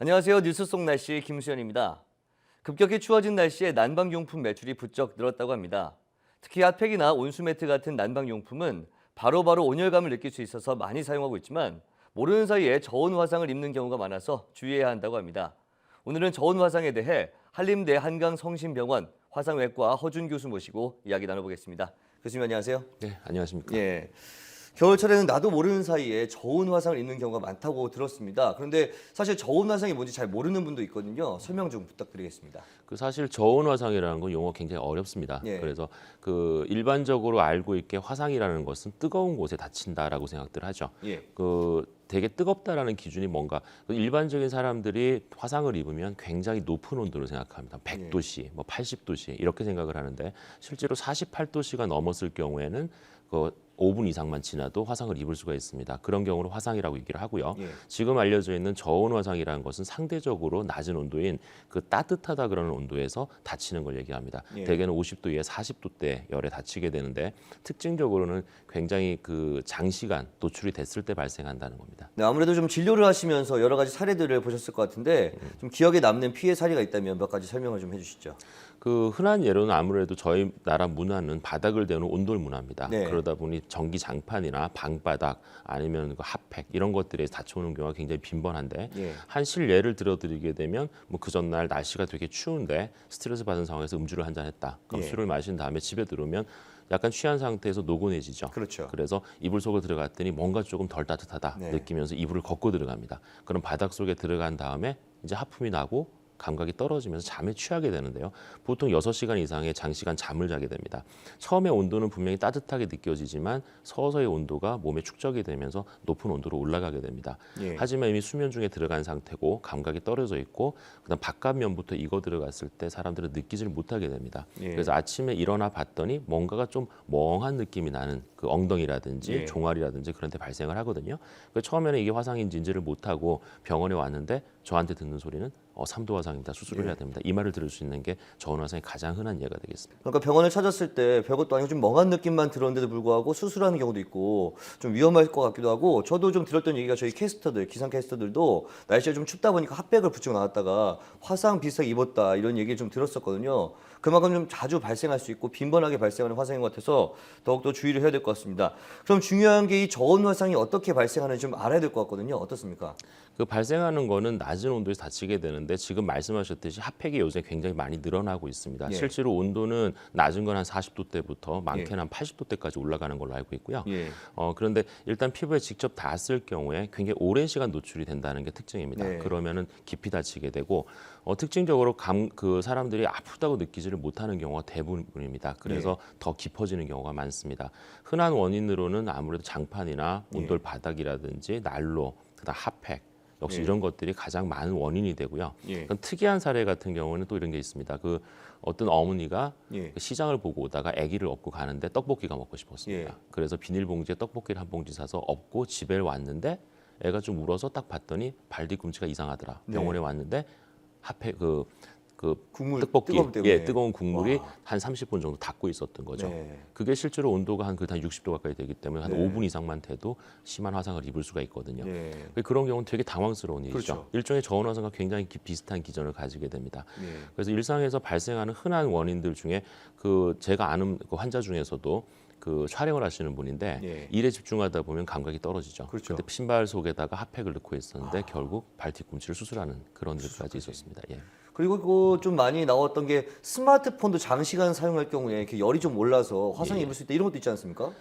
안녕하세요. 뉴스 속 날씨 김수현입니다. 급격히 추워진 날씨에 난방용품 매출이 부쩍 늘었다고 합니다. 특히 핫팩이나 온수매트 같은 난방용품은 바로바로 온열감을 느낄 수 있어서 많이 사용하고 있지만 모르는 사이에 저온 화상을 입는 경우가 많아서 주의해야 한다고 합니다. 오늘은 저온 화상에 대해 한림대 한강성심병원 화상외과 허준 교수 모시고 이야기 나눠보겠습니다. 교수님 안녕하세요. 네, 안녕하십니까. 예. 겨울철에는 나도 모르는 사이에 저온 화상을 입는 경우가 많다고 들었습니다. 그런데 사실 저온 화상이 뭔지 잘 모르는 분도 있거든요. 설명 좀 부탁드리겠습니다. 사실 저온 화상이라는 건 용어 굉장히 어렵습니다. 예. 그래서 일반적으로 알고 있게 화상이라는 것은 뜨거운 곳에 닫힌다라고 생각들 하죠. 예. 되게 뜨겁다라는 기준이 뭔가 일반적인 사람들이 화상을 입으면 굉장히 높은 온도를 생각합니다. 100도씨, 뭐 80도씨 이렇게 생각을 하는데 실제로 48도씨가 넘었을 경우에는 5분 이상만 지나도 화상을 입을 수가 있습니다. 그런 경우를 화상이라고 얘기를 하고요. 예. 지금 알려져 있는 저온 화상이라는 것은 상대적으로 낮은 온도인 따뜻하다 그러는 온도에서 다치는 걸 얘기합니다. 예. 대개는 50도 이하 40도대 열에 다치게 되는데 특징적으로는 굉장히 장시간 노출이 됐을 때 발생한다는 겁니다. 네, 아무래도 좀 진료를 하시면서 여러 가지 사례들을 보셨을 것 같은데 좀 기억에 남는 피해 사례가 있다면 몇 가지 설명을 좀 해주시죠. 흔한 예로는 아무래도 저희 나라 문화는 바닥을 대는 온돌 문화입니다. 네. 그러다 보니 전기 장판이나 방바닥 아니면 핫팩 이런 것들에 다쳐오는 경우가 굉장히 빈번한데 예. 한 실례를 들어드리게 되면 그 전날 날씨가 되게 추운데 스트레스 받은 상황에서 음주를 한잔 했다. 그럼 예. 술을 마신 다음에 집에 들어오면 약간 취한 상태에서 노곤해지죠. 그렇죠. 그래서 이불 속으로 들어갔더니 뭔가 조금 덜 따뜻하다 네. 느끼면서 이불을 걷고 들어갑니다. 그럼 바닥 속에 들어간 다음에 이제 하품이 나고 감각이 떨어지면서 잠에 취하게 되는데요. 보통 6시간 이상의 장시간 잠을 자게 됩니다. 처음에 온도는 분명히 따뜻하게 느껴지지만 서서히 온도가 몸에 축적이 되면서 높은 온도로 올라가게 됩니다. 예. 하지만 이미 수면 중에 들어간 상태고 감각이 떨어져 있고 그다음 바깥면부터 익어 들어갔을 때 사람들은 느끼지를 못하게 됩니다. 예. 그래서 아침에 일어나 봤더니 뭔가가 좀 멍한 느낌이 나는 엉덩이라든지 예. 종아리라든지 그런 데 발생을 하거든요. 처음에는 이게 화상인지 인지를 못하고 병원에 왔는데 저한테 듣는 소리는 3도 화상입니다. 수술을 예. 해야 됩니다. 이 말을 들을 수 있는 게 저온 화상의 가장 흔한 예가 되겠습니다. 그러니까 병원을 찾았을 때 별것도 아니고 좀 멍한 느낌만 들었는데도 불구하고 수술하는 경우도 있고 좀 위험할 것 같기도 하고 저도 좀 들었던 얘기가 저희 캐스터들, 기상 캐스터들도 날씨가 좀 춥다 보니까 핫팩을 붙이고 나왔다가 화상 비슷하게 입었다 이런 얘기를 좀 들었었거든요. 그만큼 좀 자주 발생할 수 있고 빈번하게 발생하는 화상인 것 같아서 더욱더 주의를 해야 될 것 같습니다. 그럼 중요한 게 이 저온 화상이 어떻게 발생하는지 좀 알아야 될 것 같거든요. 어떻습니까? 발생하는 거는 낮은 온도에서 다치게 되는데 지금 말씀하셨듯이 핫팩이 요새 굉장히 많이 늘어나고 있습니다. 예. 실제로 온도는 낮은 건 한 40도대부터 많게는 예. 한 80도대까지 올라가는 걸로 알고 있고요. 예. 그런데 일단 피부에 직접 닿았을 경우에 굉장히 오랜 시간 노출이 된다는 게 특징입니다. 네. 그러면은 깊이 다치게 되고 특징적으로 사람들이 아프다고 느끼지를 못하는 경우가 대부분입니다. 그래서 더 깊어지는 경우가 많습니다. 흔한 원인으로는 아무래도 장판이나 온돌 바닥이라든지 난로, 그다음 핫팩 역시 예. 이런 것들이 가장 많은 원인이 되고요. 예. 특이한 사례 같은 경우는 또 이런 게 있습니다. 어떤 어머니가 예. 시장을 보고 오다가 아기를 업고 가는데 떡볶이가 먹고 싶었습니다. 예. 그래서 비닐봉지에 떡볶이를 한 봉지 사서 업고 집에 왔는데 애가 좀 울어서 딱 봤더니 발 뒤꿈치가 이상하더라. 네. 병원에 왔는데 핫팩 국물 떡볶이, 뜨거움 때문에. 뜨거운 국물이 와. 한 30분 정도 닫고 있었던 거죠. 네. 그게 실제로 온도가 한 60도 가까이 되기 때문에 한 네. 5분 이상만 돼도 심한 화상을 입을 수가 있거든요. 예. 그런 경우는 되게 당황스러운 일이죠. 그렇죠. 일종의 저온 화상과 굉장히 비슷한 기전을 가지게 됩니다. 예. 그래서 일상에서 발생하는 흔한 원인들 중에 제가 아는 환자 중에서도 촬영을 하시는 분인데 예. 일에 집중하다 보면 감각이 떨어지죠. 그렇죠. 근데 신발 속에다가 핫팩을 넣고 있었는데 결국 발 뒤꿈치를 수술하는 그런 일까지 있었습니다. 예. 그리고 좀 많이 나왔던 게 스마트폰도 장시간 사용할 경우에 이렇게 열이 좀 올라서 화상이 입을 수 있다 이런 것도 있지 않습니까?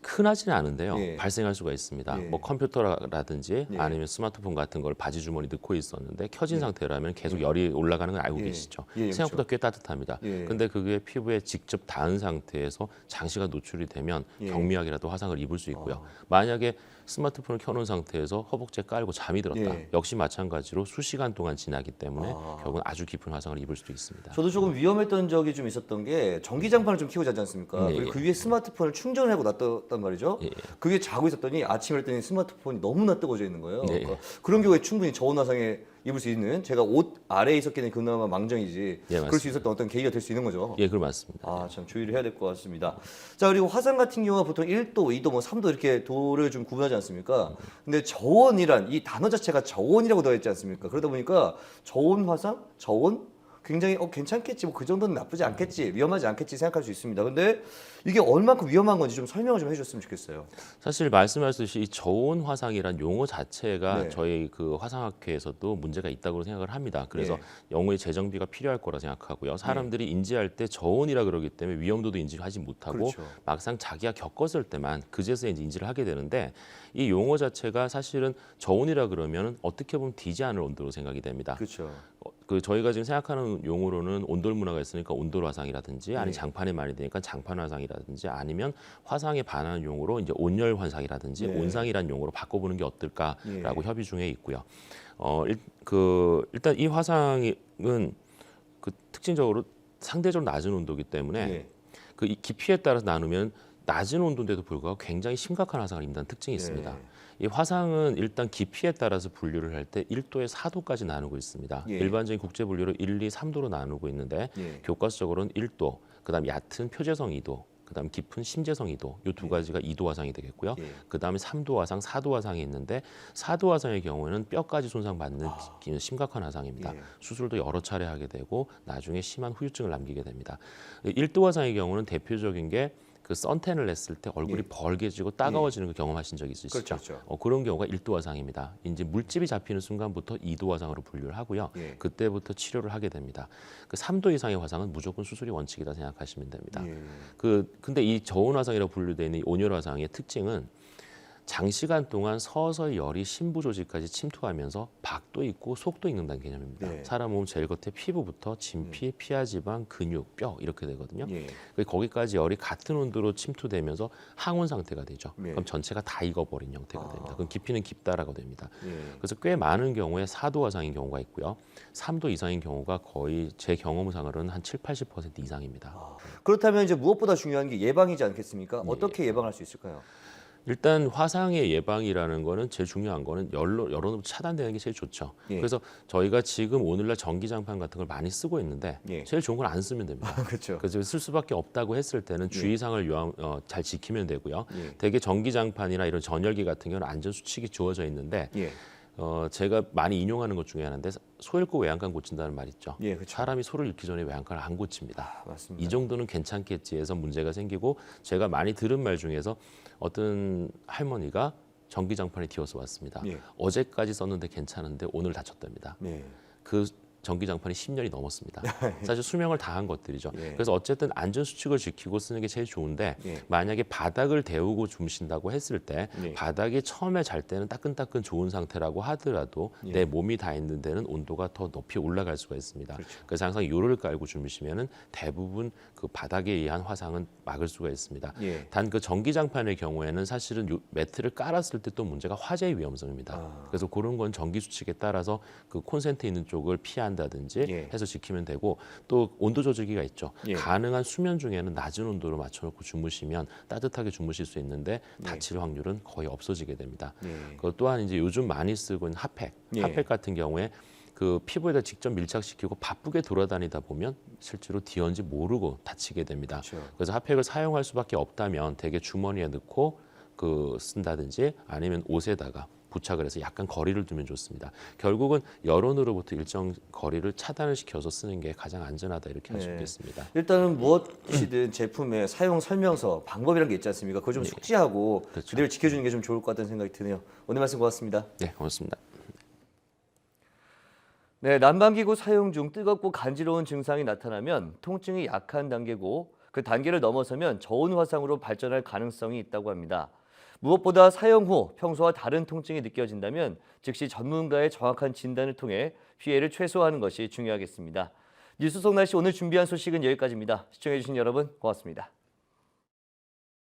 흔하지는 않은데요. 예. 발생할 수가 있습니다. 예. 컴퓨터라든지 예. 아니면 스마트폰 같은 걸 바지 주머니 넣고 있었는데 켜진 상태라면 계속 열이 올라가는 걸 알고 예. 계시죠. 예, 생각보다 꽤 따뜻합니다. 예. 근데 그게 피부에 직접 닿은 상태에서 장시간 노출이 되면 예. 경미하게라도 화상을 입을 수 있고요. 만약에 스마트폰을 켜놓은 상태에서 허벅지에 깔고 잠이 들었다. 예. 역시 마찬가지로 수시간 동안 지나기 때문에 아. 결국은 아주 깊은 화상을 입을 수도 있습니다. 저도 조금 위험했던 적이 좀 있었던 게 전기장판을 좀 켜고 자지 않습니까? 예, 그리고 예. 그 위에 스마트폰을 충전을 하고 놨단 말이죠. 예. 그게 자고 있었더니 아침에 했더니 스마트폰이 너무나 뜨거워져 있는 거예요. 예. 그러니까 그런 경우에 충분히 저온 화상에 입을 수 있는 제가 옷 아래에 있었기는 그나마 망정이지 예, 그럴 수 있었던 어떤 계기가 될 수 있는 거죠. 예, 그럼 맞습니다. 아, 참 주의를 해야 될 것 같습니다. 자, 그리고 화상 같은 경우가 보통 1도, 2도, 뭐 3도 이렇게 도를 좀 구분하지 않습니까? 근데 저온이란 이 단어 자체가 저온이라고 되어 있지 않습니까? 그러다 보니까 저온 화상, 저온 굉장히 괜찮겠지, 뭐 그 정도는 나쁘지 않겠지, 위험하지 않겠지 생각할 수 있습니다. 근데 이게 얼만큼 위험한 건지 좀 설명을 좀 해줬으면 좋겠어요. 사실 말씀하셨듯이 이 저온 화상이란 용어 자체가 네. 저희 그 화상학회에서도 문제가 있다고 생각을 합니다. 그래서 예. 영어의 재정비가 필요할 거라 생각하고요. 사람들이 인지할 때 저온이라 그러기 때문에 위험도도 인지하지 못하고 그렇죠. 막상 자기가 겪었을 때만 그제서야 이제 인지를 하게 되는데 이 용어 자체가 사실은 저온이라 그러면 어떻게 보면 뒤지 않을 온도로 생각이 됩니다. 그렇죠. 그 저희가 지금 생각하는 용어로는 온돌 문화가 있으니까 온돌 화상이라든지 아니면 네. 장판에 많이 되니까 장판 화상이라든지 아니면 화상에 반하는 용어로 이제 온열 화상이라든지 네. 온상이라는 용어로 바꿔보는 게 어떨까라고 예. 협의 중에 있고요. 일단 이 화상은 그 특징적으로 상대적으로 낮은 온도이기 때문에 예. 그 이 깊이에 따라서 나누면 낮은 온도인데도 불구하고 굉장히 심각한 화상을 입는다는 특징이 있습니다. 예. 이 화상은 일단 깊이에 따라서 분류를 할 때 1도에 4도까지 나누고 있습니다. 예. 일반적인 국제 분류로 1, 2, 3도로 나누고 있는데 예. 교과서적으로는 1도, 그다음 얕은 표재성 2도, 그다음 깊은 심재성 2도, 이 두 가지가 2도 화상이 되겠고요. 예. 그다음에 3도 화상, 4도 화상이 있는데 4도 화상의 경우에는 뼈까지 손상받는 심각한 화상입니다. 예. 수술도 여러 차례 하게 되고 나중에 심한 후유증을 남기게 됩니다. 1도 화상의 경우는 대표적인 게 그 선탠을 냈을 때 얼굴이 예. 벌게지고 따가워지는 거 경험하신 적 있으시죠? 그렇죠. 그런 경우가 1도 화상입니다. 이제 물집이 잡히는 순간부터 2도 화상으로 분류를 하고요. 예. 그때부터 치료를 하게 됩니다. 그 3도 이상의 화상은 무조건 수술이 원칙이다 생각하시면 됩니다. 예. 근데 이 저온 화상이라고 분류되는 이 온열 화상의 특징은 장시간 동안 서서히 열이 심부 조직까지 침투하면서 박도 있고 속도 있는다는 개념입니다. 네. 사람 몸 제일 겉에 피부부터 진피, 피하지방, 근육, 뼈 이렇게 되거든요. 예. 거기까지 열이 같은 온도로 침투되면서 항온 상태가 되죠. 네. 그럼 전체가 다 익어버린 형태가 아. 됩니다. 그럼 깊이는 깊다라고 됩니다. 예. 그래서 꽤 많은 경우에 4도 화상인 경우가 있고요. 3도 이상인 경우가 거의 제 경험상으로는 한 7, 80% 이상입니다. 그렇다면 이제 무엇보다 중요한 게 예방이지 않겠습니까? 예. 어떻게 예방할 수 있을까요? 일단 화상의 예방이라는 거는 제일 중요한 거는 열로부터 차단되는 게 제일 좋죠. 예. 그래서 저희가 지금 오늘날 전기장판 같은 걸 많이 쓰고 있는데 예. 제일 좋은 건 안 쓰면 됩니다. 그렇죠. 그래서 쓸 수밖에 없다고 했을 때는 주의사항을 잘 지키면 되고요. 예. 대개 전기장판이나 이런 전열기 같은 경우는 안전수칙이 주어져 있는데 예. 제가 많이 인용하는 것 중에 하나인데 소 잃고 외양간 고친다는 말 있죠. 예, 그렇죠. 사람이 소를 잃기 전에 외양간을 안 고칩니다. 맞습니다. 이 정도는 괜찮겠지 해서 문제가 생기고 제가 많이 들은 말 중에서 어떤 할머니가 전기장판에 뒤어서 왔습니다. 예. 어제까지 썼는데 괜찮은데 오늘 다쳤답니다. 예. 그 전기장판이 10년이 넘었습니다. 사실 수명을 다한 것들이죠. 예. 그래서 어쨌든 안전수칙을 지키고 쓰는 게 제일 좋은데 예. 만약에 바닥을 데우고 주무신다고 했을 때 예. 바닥이 처음에 잘 때는 따끈따끈 좋은 상태라고 하더라도 예. 내 몸이 다 있는 데는 온도가 더 높이 올라갈 수가 있습니다. 그렇죠. 그래서 항상 요를 깔고 주무시면은 대부분 그 바닥에 의한 화상은 막을 수가 있습니다. 예. 단 그 전기장판의 경우에는 사실은 요 매트를 깔았을 때 또 문제가 화재의 위험성입니다. 아. 그래서 그런 건 전기 수칙에 따라서 그 콘센트 있는 쪽을 피한다든지 예. 해서 지키면 되고 또 온도 조절기가 있죠. 예. 가능한 수면 중에는 낮은 온도로 맞춰놓고 주무시면 따뜻하게 주무실 수 있는데 다칠 확률은 거의 없어지게 됩니다. 예. 그 또한 이제 요즘 많이 쓰고 있는 핫팩, 예. 핫팩 같은 경우에 그 피부에다 직접 밀착시키고 바쁘게 돌아다니다 보면 실제로 뒤언지 모르고 다치게 됩니다. 그렇죠. 그래서 핫팩을 사용할 수밖에 없다면 대개 주머니에 넣고 쓴다든지 아니면 옷에다가 부착을 해서 약간 거리를 두면 좋습니다. 결국은 여론으로부터 일정 거리를 차단을 시켜서 쓰는 게 가장 안전하다 이렇게 할 수 네. 있겠습니다. 일단은 무엇이든 제품의 사용 설명서, 방법이라는 게 있지 않습니까? 그걸 좀 숙지하고 그렇죠. 그대로 지켜주는 게 좀 좋을 것 같다는 생각이 드네요. 오늘 말씀 고맙습니다. 네, 고맙습니다. 네, 난방기구 사용 중 뜨겁고 간지러운 증상이 나타나면 통증이 약한 단계고 그 단계를 넘어서면 저온 화상으로 발전할 가능성이 있다고 합니다. 무엇보다 사용 후 평소와 다른 통증이 느껴진다면 즉시 전문가의 정확한 진단을 통해 피해를 최소화하는 것이 중요하겠습니다. 뉴스 속 날씨 오늘 준비한 소식은 여기까지입니다. 시청해주신 여러분 고맙습니다.